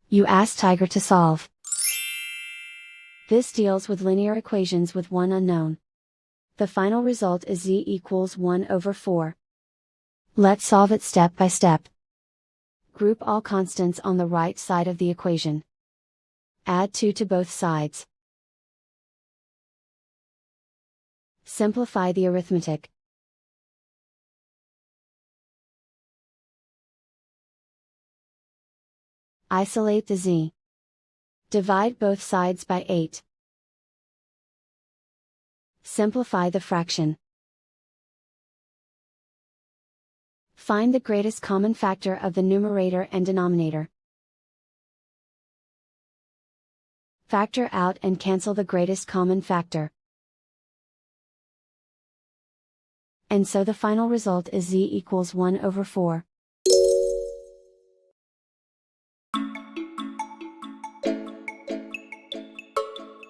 You ask Tiger to solve. This deals with linear equations with one unknown. The final result is z equals 1 over 4. Let's solve it step by step. Group all constants on the right side of the equation. Add 2 to both sides. Simplify the arithmetic. Isolate the z. Divide both sides by 8. Simplify the fraction. Find the greatest common factor of the numerator and denominator. Factor out and cancel the greatest common factor. And so the final result is z equals 1 over 4.